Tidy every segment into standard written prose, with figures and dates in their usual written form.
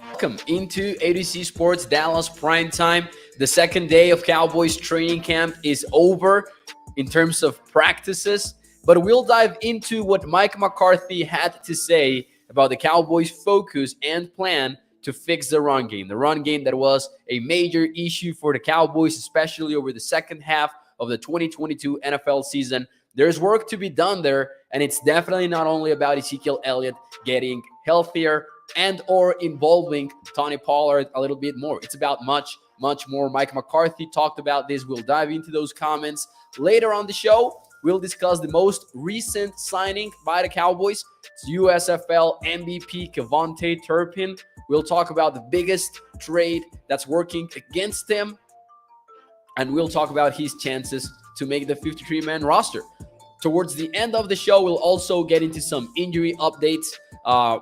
Welcome into ADC Sports Dallas Prime Time. The second day of Cowboys training camp is over in terms of practices, but we'll dive into what Mike McCarthy had to say about the Cowboys' focus and plan to fix the run game. The run game that was a major issue for the Cowboys, especially over the second half of the 2022 NFL season. There's work to be done there, and it's definitely not only about Ezekiel Elliott getting healthier and or involving Tony Pollard a little bit more. It's about much more. Mike McCarthy talked about this. We'll dive into those comments later on the show. We'll discuss the most recent signing by the Cowboys. It's USFL MVP Cowboys Turpin. We'll talk about the biggest trade that's working against him, and we'll talk about his chances to make the 53-man roster. Towards the end of the show, we'll also get into some injury updates.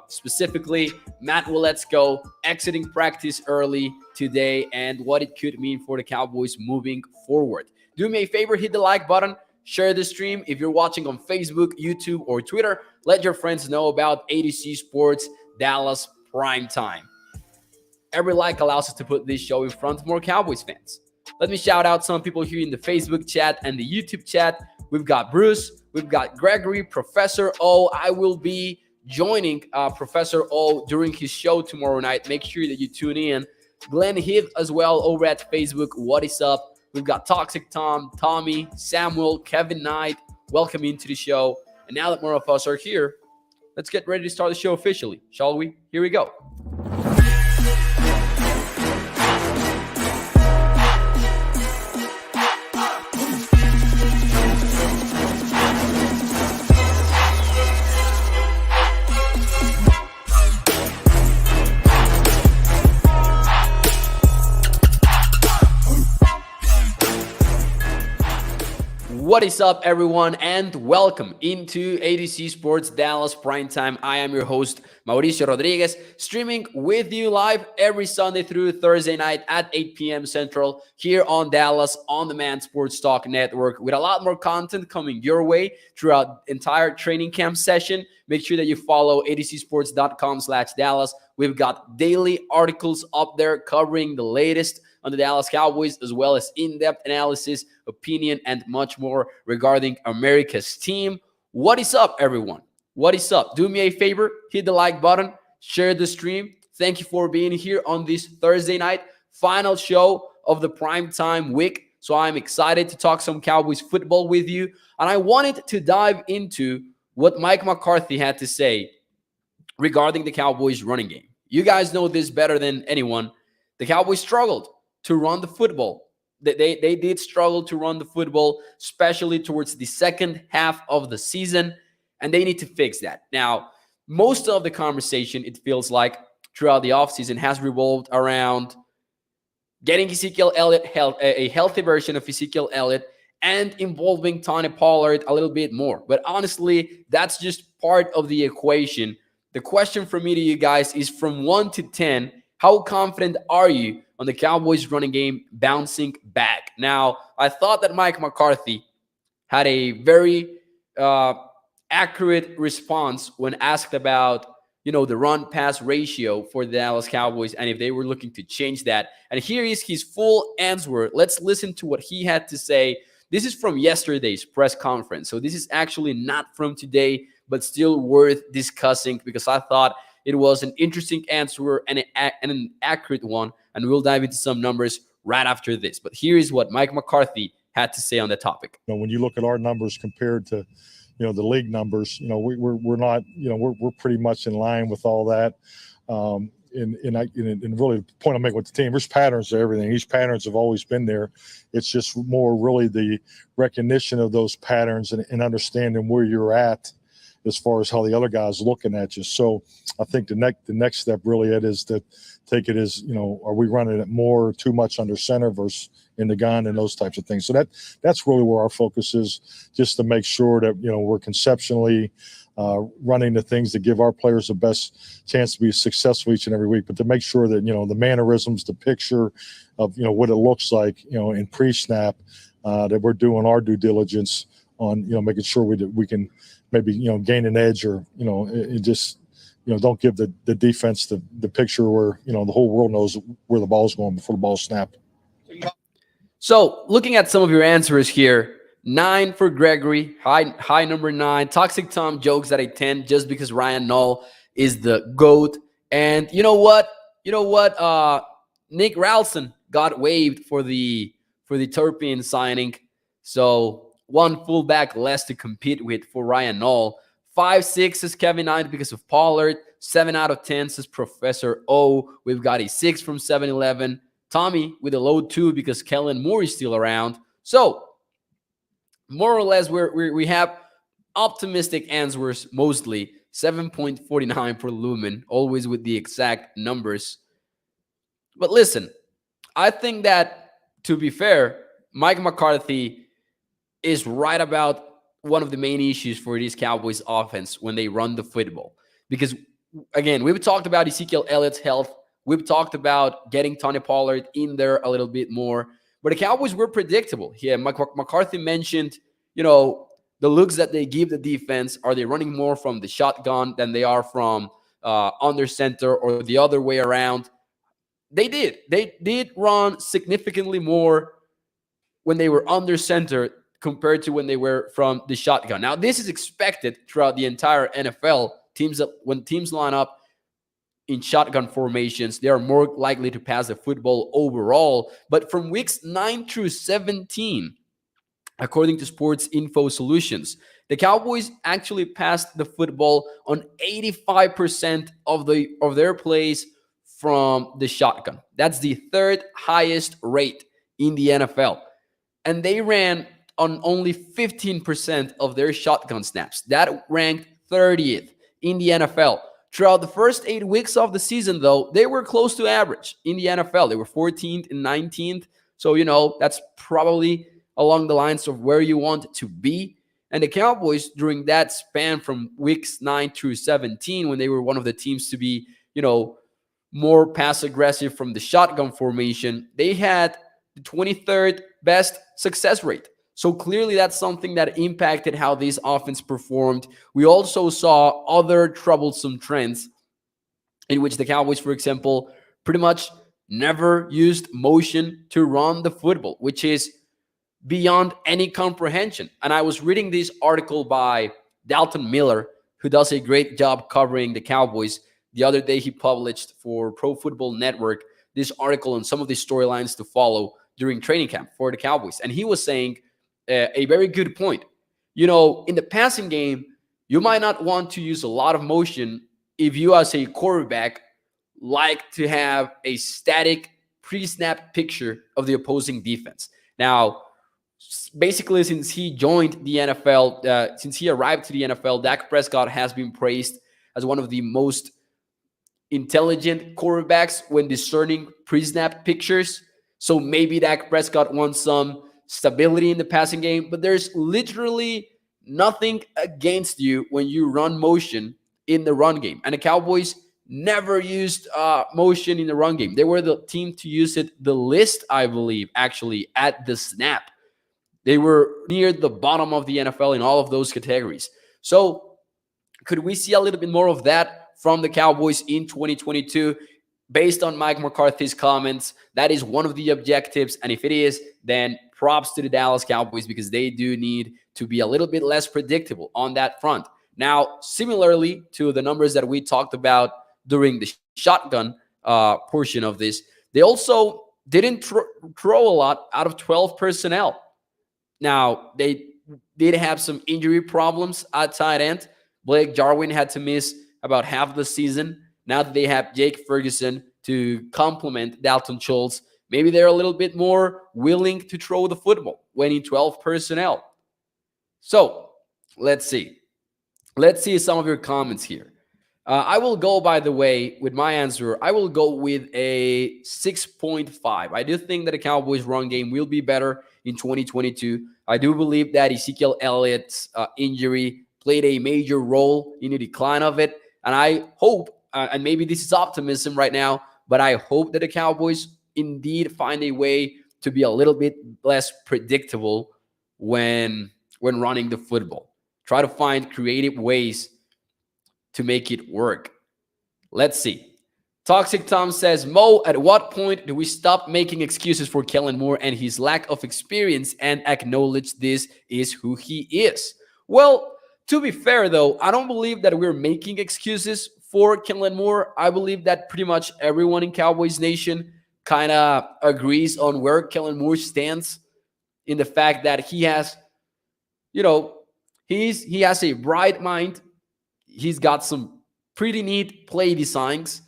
Specifically, Matt Willetsko exiting practice early today and what it could mean for the Cowboys moving forward. Do me a favor, hit the like button, share the stream. If you're watching on Facebook, YouTube, or Twitter, let your friends know about ADC Sports Dallas Prime Time. Every like allows us to put this show in front of more Cowboys fans. Let me shout out some people here in the Facebook chat and the YouTube chat. We've got Bruce, we've got Gregory, Professor O. I will be joining Professor O during his show tomorrow night. Make sure that you tune in. Glenn Heath as well over at Facebook. What is up? We've got Toxic Tom, Tommy, Samuel, Kevin Knight. Welcome into the show. And now that more of us are here, let's get ready to start the show officially, shall we? Here we go. What is up, everyone, and welcome into ADC Sports Dallas Primetime. I am your host, Mauricio Rodriguez, streaming with you live every Sunday through Thursday night at 8 p.m. Central here on Dallas On Demand Sports Talk Network with a lot more content coming your way throughout the entire training camp session. Make sure that you follow adcsports.com/Dallas. We've got daily articles up there covering the latest on the Dallas Cowboys, as well as in-depth analysis, opinion, and much more regarding America's team. What is up, everyone? What is up? Do me a favor, hit the like button, share the stream. Thank you for being here on this Thursday night, final show of the primetime week. So I'm excited to talk some Cowboys football with you. And I wanted to dive into what Mike McCarthy had to say regarding the Cowboys running game. You guys know this better than anyone. The Cowboys struggled to run the football. They did struggle to run the football, especially towards the second half of the season, and they need to fix that. Now, most of the conversation, it feels like, throughout the offseason has revolved around getting Ezekiel Elliott, a healthy version of Ezekiel Elliott, and involving Tony Pollard a little bit more. But honestly, that's just part of the equation. The question for me to you guys is, from 1 to 10, how confident are you on the Cowboys running game bouncing back? Now, I thought that Mike McCarthy had a very accurate response when asked about, the run-pass ratio for the Dallas Cowboys and if they were looking to change that. And here is his full answer. Let's listen to what he had to say. This is from yesterday's press conference. So this is actually not from today, but still worth discussing because I thought it was an interesting answer and an accurate one, and we'll dive into some numbers right after this. But here is what Mike McCarthy had to say on the topic. When you look at our numbers compared to, the league numbers, we're not, we're pretty much in line with all that. And really, the point I'm making with the team, there's patterns to everything. These patterns have always been there. It's just more really the recognition of those patterns and understanding where you're at as far as how the other guys looking at you. So I think the next step really is to take it as, are we running it more too much under center versus in the gun and those types of things. So that's really where our focus is, just to make sure that, we're conceptually running the things that give our players the best chance to be successful each and every week, but to make sure that, the mannerisms, the picture of, what it looks like, in pre-snap, that we're doing our due diligence on, making sure we can maybe, gain an edge or, it just, don't give the defense the picture where, the whole world knows where the ball's going before the ball's snapped. So looking at some of your answers here, 9 for Gregory, high number 9. Toxic Tom jokes at a 10 just because Ryan Nall is the GOAT. And you know what? Nick Ralston got waived for the Turpin signing. So one fullback less to compete with for Ryan Nall. 5-6 says Kevin Knight because of Pollard. 7 out of 10 says Professor O. We've got a 6 from 7-Eleven. Tommy with a low 2 because Kellen Moore is still around. So more or less we have optimistic answers mostly. 7.49 for Lumen, always with the exact numbers. But listen, I think that, to be fair, Mike McCarthy is right about one of the main issues for this Cowboys offense when they run the football. Because, again, we've talked about Ezekiel Elliott's health. We've talked about getting Tony Pollard in there a little bit more. But the Cowboys were predictable. Yeah, McCarthy mentioned, the looks that they give the defense. Are they running more from the shotgun than they are from under center or the other way around? They did. They did run significantly more when they were under center compared to when they were from the shotgun. Now, this is expected throughout the entire NFL. When teams line up in shotgun formations, they are more likely to pass the football overall. But from weeks 9 through 17, according to Sports Info Solutions, the Cowboys actually passed the football on 85% of their plays from the shotgun. That's the third highest rate in the NFL. And they ran on only 15% of their shotgun snaps. That ranked 30th in the NFL. Throughout the first 8 weeks of the season, though, they were close to average in the NFL. They were 14th and 19th. So, that's probably along the lines of where you want it to be. And the Cowboys, during that span from weeks 9 through 17, when they were one of the teams to be, more pass aggressive from the shotgun formation, they had the 23rd best success rate. So clearly that's something that impacted how this offense performed. We also saw other troublesome trends in which the Cowboys, for example, pretty much never used motion to run the football, which is beyond any comprehension. And I was reading this article by Dalton Miller, who does a great job covering the Cowboys. The other day he published for Pro Football Network this article on some of the storylines to follow during training camp for the Cowboys. And he was saying a very good point. In the passing game, you might not want to use a lot of motion if you, as a quarterback, like to have a static pre-snap picture of the opposing defense. Now, basically, since he joined the NFL, since he arrived to the NFL, Dak Prescott has been praised as one of the most intelligent quarterbacks when discerning pre-snap pictures. So maybe Dak Prescott wants some stability in the passing game, but there's literally nothing against you when you run motion in the run game. And the Cowboys never used motion in the run game. They were the team to use it the least, I believe, actually, at the snap. They were near the bottom of the NFL in all of those categories. So could we see a little bit more of that from the Cowboys in 2022? Based on Mike McCarthy's comments, that is one of the objectives. And if it is, then props to the Dallas Cowboys, because they do need to be a little bit less predictable on that front. Now, similarly to the numbers that we talked about during the shotgun portion of this, they also didn't throw a lot out of 12 personnel. Now, they did have some injury problems at tight end. Blake Jarwin had to miss about half the season. Now that they have Jake Ferguson to complement Dalton Schultz, maybe they're a little bit more willing to throw the football when in 12 personnel. So, let's see. Let's see some of your comments here. I will go, by the way, with my answer, I will go with a 6.5. I do think that the Cowboys' run game will be better in 2022. I do believe that Ezekiel Elliott's injury played a major role in the decline of it. And I hope, and maybe this is optimism right now, but I hope that the Cowboys indeed find a way to be a little bit less predictable when running the football. Try to find creative ways to make it work. Let's see. Toxic Tom says, Mo, at what point do we stop making excuses for Kellen Moore and his lack of experience and acknowledge this is who he is? Well, to be fair, though, I don't believe that we're making excuses for Kellen Moore. I believe that pretty much everyone in Cowboys Nation kind of agrees on where Kellen Moore stands in the fact that he has, you know, he has a bright mind. He's got some pretty neat play designs.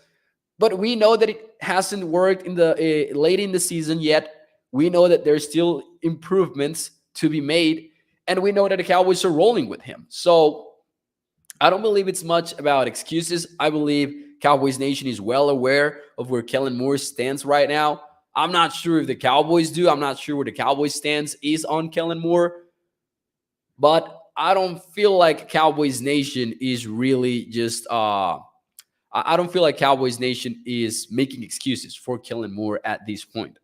But we know that it hasn't worked in the late in the season yet. We know that there's still improvements to be made, and we know that the Cowboys are rolling with him. So I don't believe it's much about excuses. I believe Cowboys Nation is well aware of where Kellen Moore stands right now. I'm not sure if the Cowboys do. I'm not sure where the Cowboys stance is on Kellen Moore, but I don't feel like Cowboys Nation is really just I don't feel like Cowboys Nation is making excuses for Kellen Moore at this point.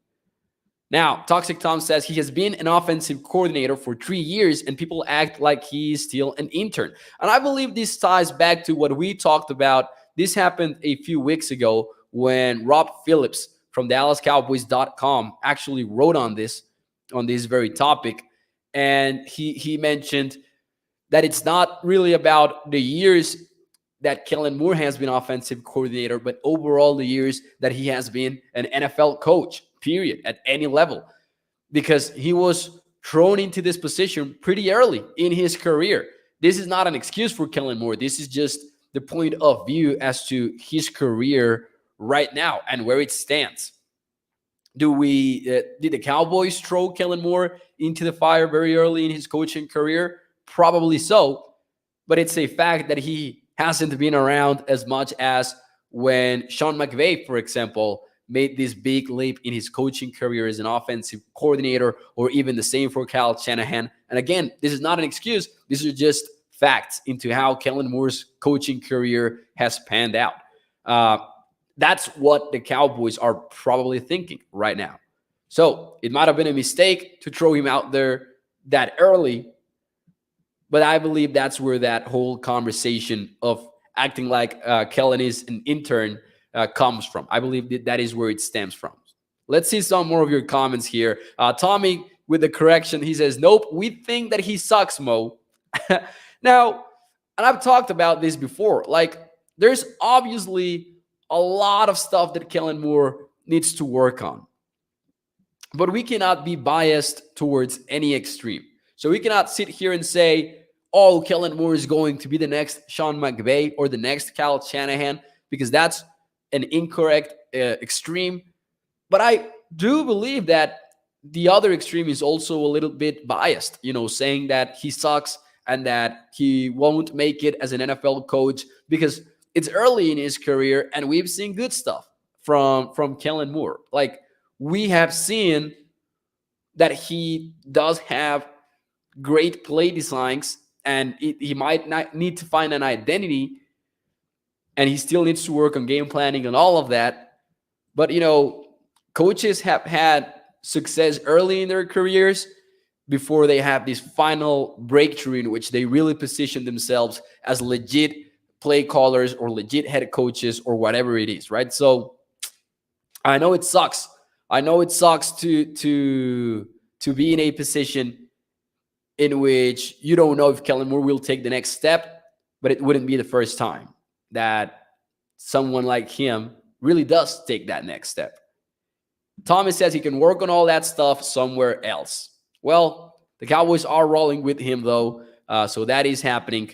Now, Toxic Tom says he has been an offensive coordinator for 3 years and people act like he is still an intern. And I believe this ties back to what we talked about. This happened a few weeks ago when Rob Phillips from DallasCowboys.com actually wrote on this very topic. And he mentioned that it's not really about the years that Kellen Moore has been offensive coordinator, but overall the years that he has been an NFL coach, period, at any level. Because he was thrown into this position pretty early in his career. This is not an excuse for Kellen Moore. This is just the point of view as to his career right now and where it stands. Did the Cowboys throw Kellen Moore into the fire very early in his coaching career? Probably so. But it's a fact that he hasn't been around as much as when Sean McVay, for example, made this big leap in his coaching career as an offensive coordinator, or even the same for Kyle Shanahan. And again, this is not an excuse. These are just facts into how Kellen Moore's coaching career has panned out. That's what the Cowboys are probably thinking right now. So it might have been a mistake to throw him out there that early, but I believe that's where that whole conversation of acting like Kellen is an intern comes from. I believe that is where it stems from. Let's see some more of your comments here. Tommy, with the correction, he says, nope, we think that he sucks, Mo. Now, and I've talked about this before. Like, there's obviously a lot of stuff that Kellen Moore needs to work on. But we cannot be biased towards any extreme. So we cannot sit here and say, oh, Kellen Moore is going to be the next Sean McVay or the next Kyle Shanahan, because that's an incorrect extreme. But I do believe that the other extreme is also a little bit biased, saying that he sucks and that he won't make it as an NFL coach because it's early in his career and we've seen good stuff from Kellen Moore. Like, we have seen that he does have great play designs, and he might not need to find an identity, and he still needs to work on game planning and all of that. But, coaches have had success early in their careers before they have this final breakthrough in which they really position themselves as legit play callers or legit head coaches or whatever it is, right? So I know it sucks. I know it sucks to be in a position in which you don't know if Kellen Moore will take the next step, but it wouldn't be the first time that someone like him really does take that next step. Thomas says he can work on all that stuff somewhere else. Well, the Cowboys are rolling with him, though, so that is happening.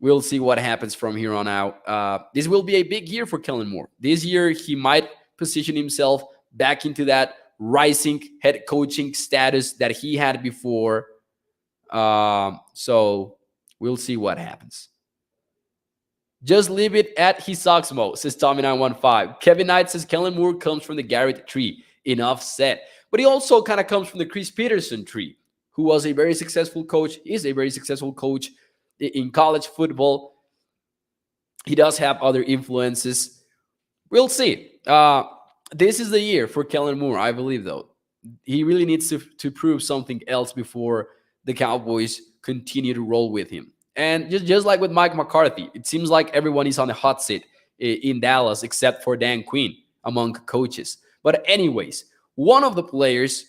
We'll see what happens from here on out. This will be a big year for Kellen Moore. This year, he might position himself back into that rising head coaching status that he had before. So we'll see what happens. Just leave it at he sucks, Mo, says Tommy915. Kevin Knight says Kellen Moore comes from the Garrett tree. Enough said. But he also kind of comes from the Chris Peterson tree, who was a very successful coach, is a very successful coach in college football. He does have other influences. We'll see. This is the year for Kellen Moore, I believe, though. He really needs to prove something else before the Cowboys continue to roll with him. And just like with Mike McCarthy, it seems like everyone is on the hot seat in Dallas, except for Dan Quinn among coaches. But anyways, one of the players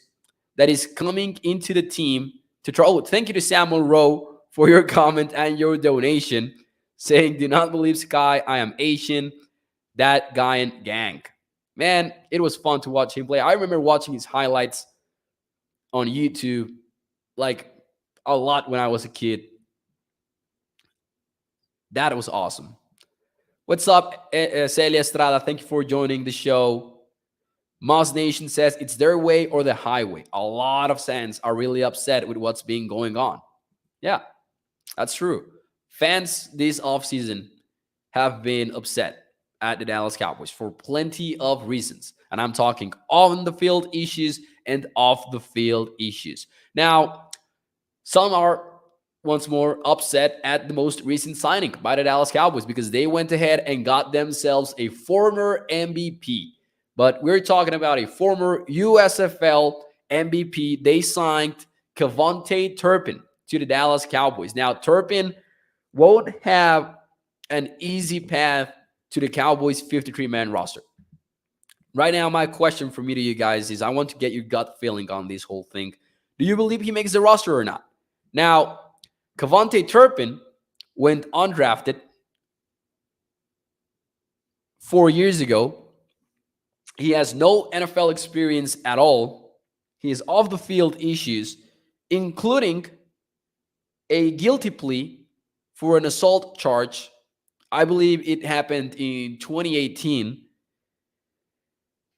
that is coming into the team to try. Oh, thank you to Samuel Rowe for your comment and your donation, saying, "Do not believe Sky. I am Asian. That guy and gang." Man, it was fun to watch him play. I remember watching his highlights on YouTube like a lot when I was a kid. That was awesome. What's up, Celia Estrada? Thank you for joining the show. Moss Nation says it's their way or the highway. A lot of fans are really upset with what's been going on. Yeah, that's true. Fans this offseason have been upset at the Dallas Cowboys for plenty of reasons. And I'm talking on the field issues and off the field issues. Now, some are once more upset at the most recent signing by the Dallas Cowboys because they went ahead and got themselves a former MVP. But we're talking about a former USFL MVP. They signed Cowboys Turpin to the Dallas Cowboys. Now, Turpin won't have an easy path to the Cowboys 53-man roster. Right now, my question for me to you guys is I want to get your gut feeling on this whole thing. Do you believe he makes the roster or not? Now, Cowboys Turpin went undrafted 4 years ago. He has no NFL experience at all. He has off the field issues, including a guilty plea for an assault charge. I believe it happened in 2018.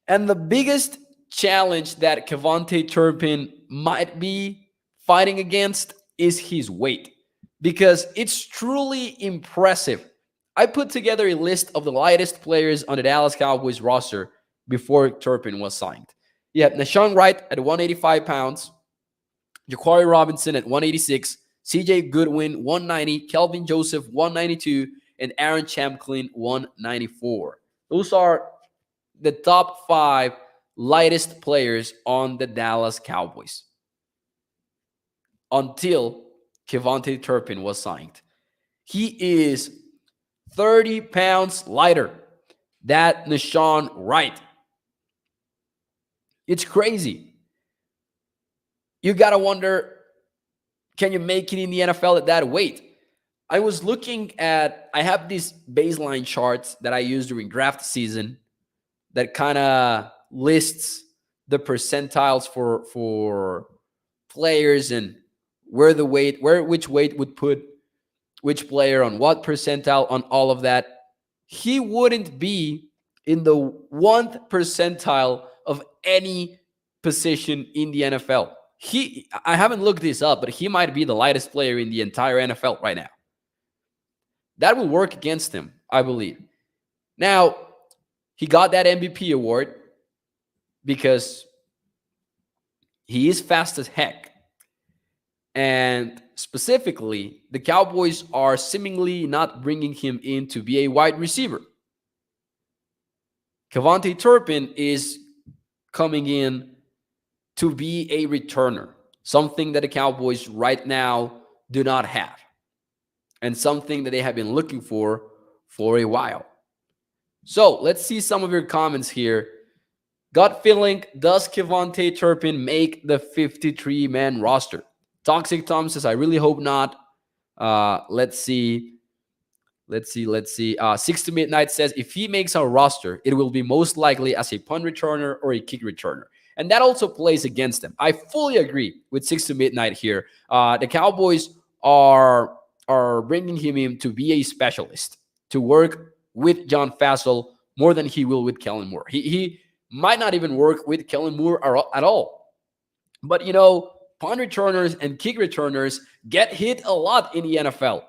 And the biggest challenge that Cowboys Turpin might be fighting against is his weight, because it's truly impressive. I put together a list of the lightest players on the Dallas Cowboys roster before Turpin was signed. You have Nashawn Wright at 185 pounds, Ja'Cory Robinson at 186, CJ Goodwin 190, Kelvin Joseph 192, and Aaron Champlin 194. Those are the top 5 lightest players on the Dallas Cowboys until Cowboys Turpin was signed. He is 30 pounds lighter than Nashawn Wright. It's crazy. You got to wonder, can you make it in the NFL at that weight? I was looking at, I have these baseline charts that I use during draft season that kind of lists the percentiles for players and which weight would put which player on what percentile on all of that. He wouldn't be in the 1st percentile of any position in the NFL. I haven't looked this up, but he might be the lightest player in the entire NFL right now. That will work against him, I believe. Now, he got that MVP award because he is fast as heck. And specifically, the Cowboys are seemingly not bringing him in to be a wide receiver. Cowboys Turpin is coming in to be a returner, something that the Cowboys right now do not have, and something that they have been looking for a while. So let's see some of your comments here. Gut feeling, does Cowboys Turpin make the 53-man roster? Toxic Tom says, I really hope not. Let's see. 6 to Midnight says, if he makes our roster, it will be most likely as a punt returner or a kick returner. And that also plays against them. I fully agree with 6 to Midnight here. The Cowboys are bringing him in to be a specialist, to work with John Fassel more than he will with Kellen Moore. He might not even work with Kellen Moore at all. But, punt returners and kick returners get hit a lot in the NFL.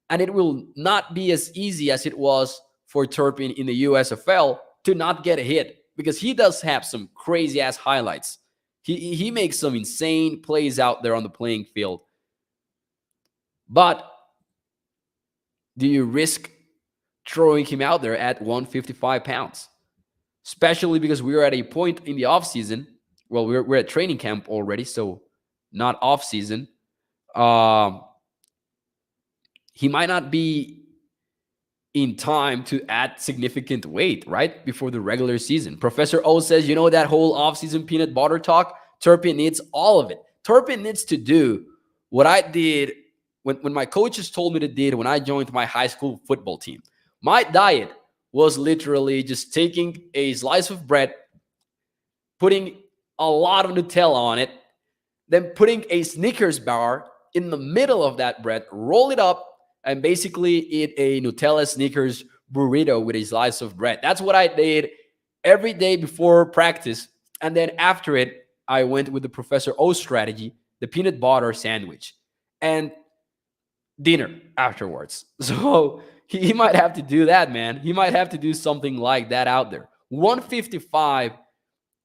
And it will not be as easy as it was for Turpin in the USFL to not get a hit, because he does have some crazy-ass highlights. He makes some insane plays out there on the playing field. But do you risk throwing him out there at 155 pounds? Especially because we're at a point in the offseason. Well, we're at training camp already, so not offseason. He might not be in time to add significant weight, right? Before the regular season. Professor O says, that whole offseason peanut butter talk, Turpin needs all of it. Turpin needs to do what I did when my coaches told me to do when I joined my high school football team. My diet was literally just taking a slice of bread, putting a lot of Nutella on it, then putting a Snickers bar in the middle of that bread, roll it up, and basically eat a Nutella Snickers burrito with a slice of bread. That's what I did every day before practice. And then after it, I went with the Professor O strategy, the peanut butter sandwich, and dinner afterwards. So he might have to do that, man. He might have to do something like that out there. 155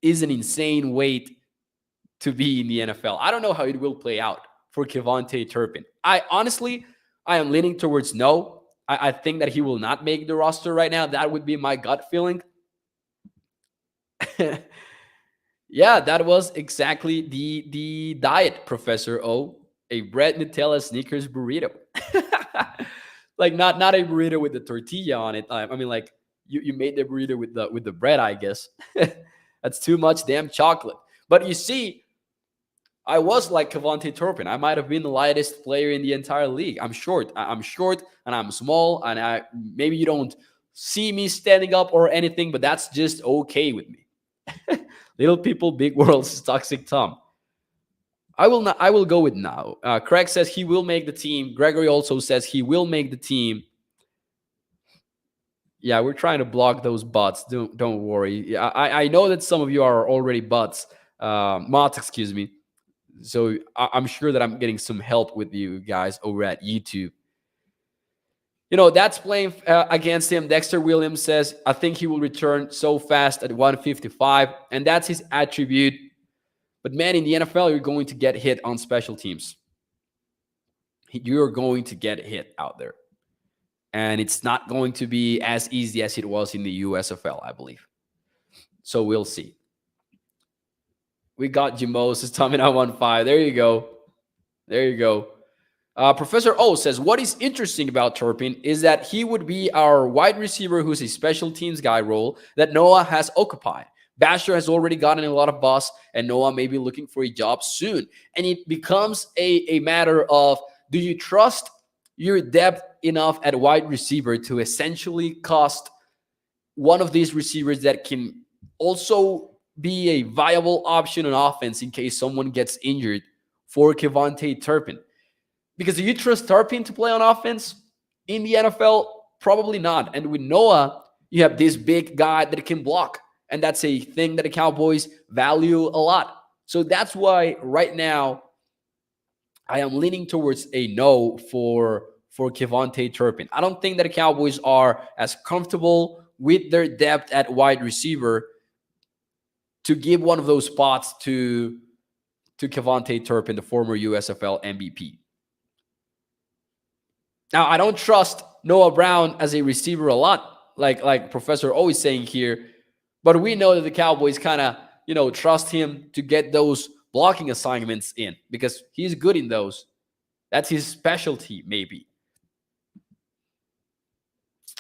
is an insane weight to be in the NFL. I don't know how it will play out for Cowboys Turpin. I am leaning towards no. I think that he will not make the roster right now. That would be my gut feeling. Yeah, that was exactly the diet, Professor O. A bread Nutella Snickers burrito. Like not a burrito with the tortilla on it. I mean, like you made the burrito with the bread, I guess. That's too much damn chocolate. But you see, I was like Cowboys Turpin. I might have been the lightest player in the entire league. I'm short. I'm short and I'm small. And maybe you don't see me standing up or anything, but that's just okay with me. Little people, big worlds, Toxic Tom. I will go with now. Craig says he will make the team. Gregory also says he will make the team. Yeah, we're trying to block those bots. Don't worry. Yeah, I know that some of you are already bots. Mods, excuse me. So I'm sure that I'm getting some help with you guys over at YouTube. That's playing against him. Dexter Williams says, I think he will return so fast at 155, and that's his attribute. But man, in the NFL, you're going to get hit on special teams. You're going to get hit out there. And it's not going to be as easy as it was in the USFL, I believe. So we'll see. We got Jimos, Stamina 1-5. There you go. There you go. Professor O says, what is interesting about Turpin is that he would be our wide receiver who's a special teams guy role that Noah has occupied. Basher has already gotten a lot of buzz, and Noah may be looking for a job soon. And it becomes a matter of, do you trust your depth enough at wide receiver to essentially cost one of these receivers that can also be a viable option on offense in case someone gets injured for Cowboys Turpin? Because do you trust Turpin to play on offense in the NFL? Probably not. And with Noah, you have this big guy that can block. And that's a thing that the Cowboys value a lot. So that's why right now I am leaning towards a no for Cowboys Turpin. I don't think that the Cowboys are as comfortable with their depth at wide receiver to give one of those spots to Cowboys Turpin, the former USFL MVP. Now, I don't trust Noah Brown as a receiver a lot, like Professor always saying here. But we know that the Cowboys kind of, trust him to get those blocking assignments in because he's good in those. That's his specialty, maybe.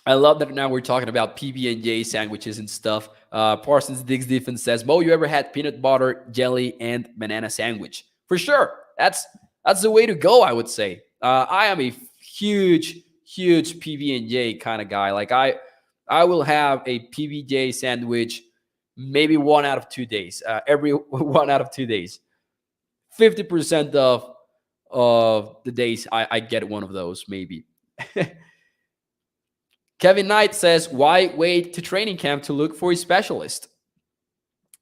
I love that now we're talking about PB&J sandwiches and stuff. Parsons Diggs Defense says, Mo, you ever had peanut butter, jelly, and banana sandwich? For sure. That's the way to go, I would say. I am a huge PB&J kind of guy. Like I will have a PBJ sandwich maybe 1 out of 2 days. Every 1 out of 2 days. 50% of the days I get one of those, maybe. Kevin Knight says, why wait to training camp to look for a specialist?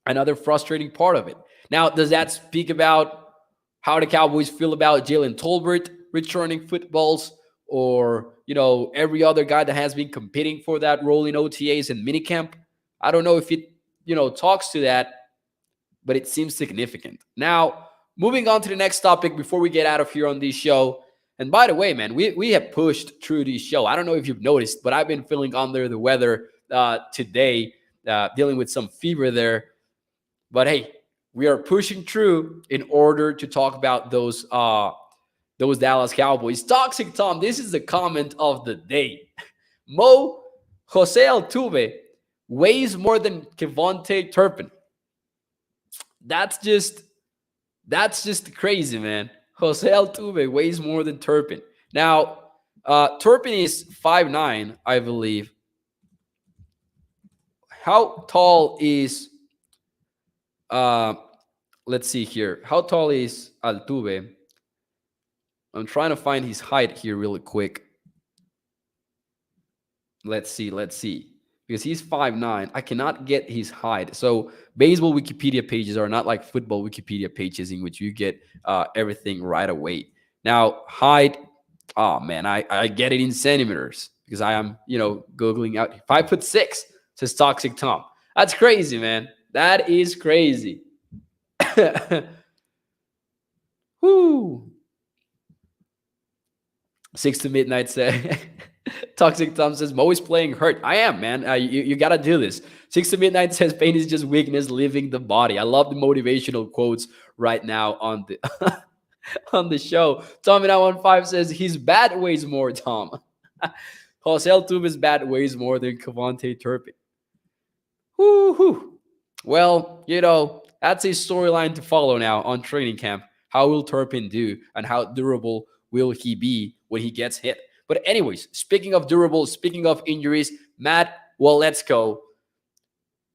Another frustrating part of it. Now, does that speak about how the Cowboys feel about Jalen Tolbert returning footballs? Or, every other guy that has been competing for that role in OTAs and minicamp? I don't know if it, talks to that, but it seems significant. Now, moving on to the next topic before we get out of here on this show. And by the way, man, we have pushed through this show. I don't know if you've noticed, but I've been feeling under the weather today, dealing with some fever there. But hey, we are pushing through in order to talk about those Dallas Cowboys. Toxic Tom, this is the comment of the day. Jose Altuve weighs more than Cavante Turpin. That's just crazy, man. Jose Altuve weighs more than Turpin. Now, Turpin is 5'9", I believe. How tall is uh let's see here. How tall is Altuve? I'm trying to find his height here really quick. Let's see. Because he's 5'9". I cannot get his height. So baseball Wikipedia pages are not like football Wikipedia pages in which you get everything right away. Now, height, oh man, I get it in centimeters because I am, Googling out 5'6", says Toxic Tom. That's crazy, man. That is crazy. Whoo. 6 to midnight say Toxic Tom says Mo is playing hurt. I am, man. You gotta do this. 6 to midnight says pain is just weakness leaving the body. I love the motivational quotes right now on the on the show. Tommy 915 says his bat weighs more, Tom. Jose Altuve's bat weighs more than Cavante Turpin. Woo-hoo. Well, that's a storyline to follow now on training camp. How will Turpin do and how durable will he be when he gets hit? But anyways, speaking of durable, speaking of injuries, Matt Waletzko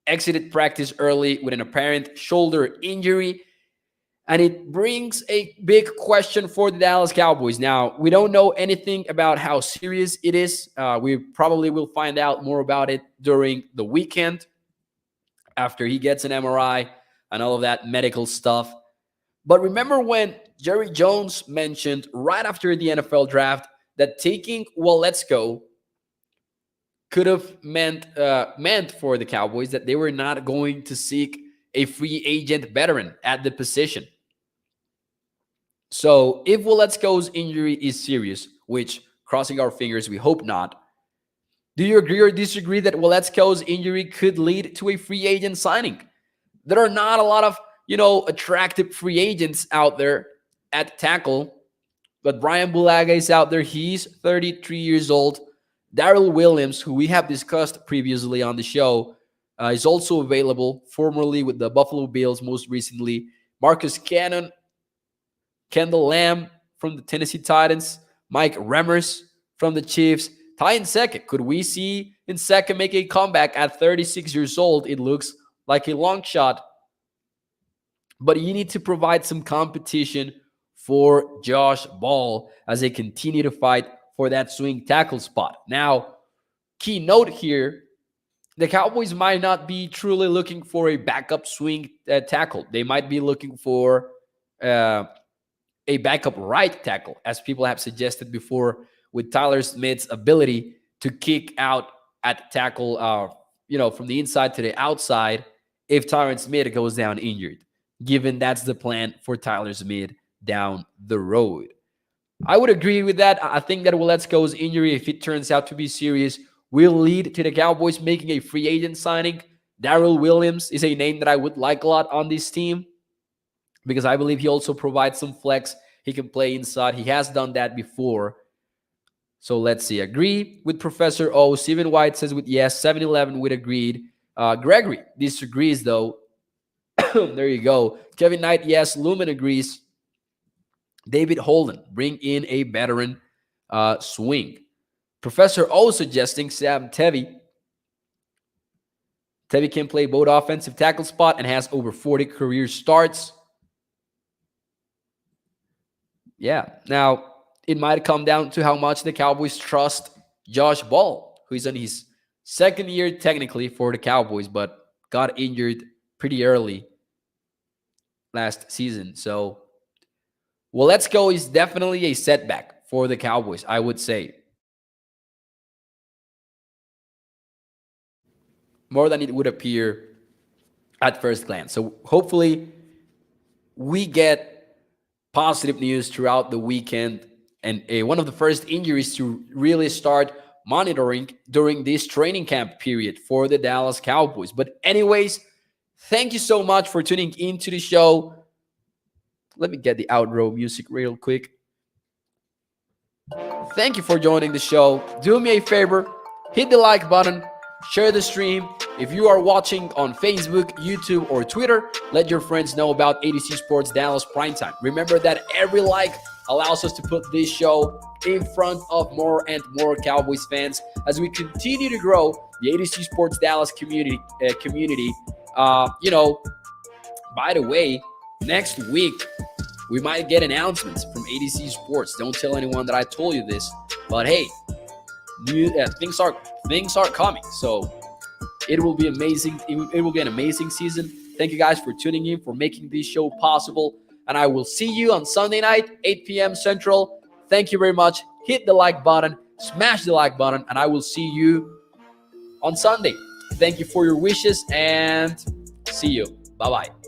exited practice early with an apparent shoulder injury. And it brings a big question for the Dallas Cowboys. Now, we don't know anything about how serious it is. We probably will find out more about it during the weekend after he gets an MRI and all of that medical stuff. But remember when Jerry Jones mentioned right after the NFL draft that taking Waletzko could have meant for the Cowboys that they were not going to seek a free agent veteran at the position. So if Waletzko's injury is serious, which, crossing our fingers, we hope not, do you agree or disagree that Waletzko's injury could lead to a free agent signing? There are not a lot of, attractive free agents out there at tackle, but Brian Bulaga is out there. He's 33 years old. Darrell Williams, who we have discussed previously on the show, is also available, formerly with the Buffalo Bills, most recently. Marcus Cannon, Kendall Lamb from the Tennessee Titans, Mike Remmers from the Chiefs, Ty Nsekhe. Could we see Nsekhe make a comeback at 36 years old? It looks like a long shot, but you need to provide some competition for Josh Ball as they continue to fight for that swing tackle spot. Now, key note here, the Cowboys might not be truly looking for a backup swing tackle. They might be looking for a backup right tackle, as people have suggested before, with Tyler Smith's ability to kick out at tackle, from the inside to the outside if Tyron Smith goes down injured, given that's the plan for Tyler Smith down the road. I would agree with that. I think that Waletzko's injury, if it turns out to be serious, will lead to the Cowboys making a free agent signing. Darrell Williams is a name that I would like a lot on this team, because I believe he also provides some flex. He can play inside. He has done that before. So let's see. Agree with Professor O. Stephen White says with yes. 7-11 with agreed. Gregory disagrees, though. There you go. Kevin Knight, yes. Lumen agrees. David Holden, bring in a veteran swing. Professor O suggesting Sam Tevi. Tevi can play both offensive tackle spot and has over 40 career starts. Yeah. Now, it might come down to how much the Cowboys trust Josh Ball, who is on his second year technically for the Cowboys, but got injured pretty early last season. So, Waletzko is definitely a setback for the Cowboys, I would say. More than it would appear at first glance. So, hopefully, we get positive news throughout the weekend, and one of the first injuries to really start monitoring during this training camp period for the Dallas Cowboys. But anyways, thank you so much for tuning into the show. Let me get the outro music real quick. Thank you for joining the show. Do me a favor, hit the like button, share the stream. If you are watching on Facebook, YouTube, or Twitter, let your friends know about ADC Sports Dallas Primetime. Remember that every like allows us to put this show in front of more and more Cowboys fans as we continue to grow the ADC Sports Dallas community. By the way, next week we might get announcements from ADC Sports. Don't tell anyone that I told you this, but hey, things are coming. So it will be amazing. It will be an amazing season. Thank you guys for tuning in, for making this show possible. And I will see you on Sunday night, 8 p.m. Central. Thank you very much. Hit the like button, smash the like button, and I will see you on Sunday. Thank you for your wishes, and see you. Bye-bye.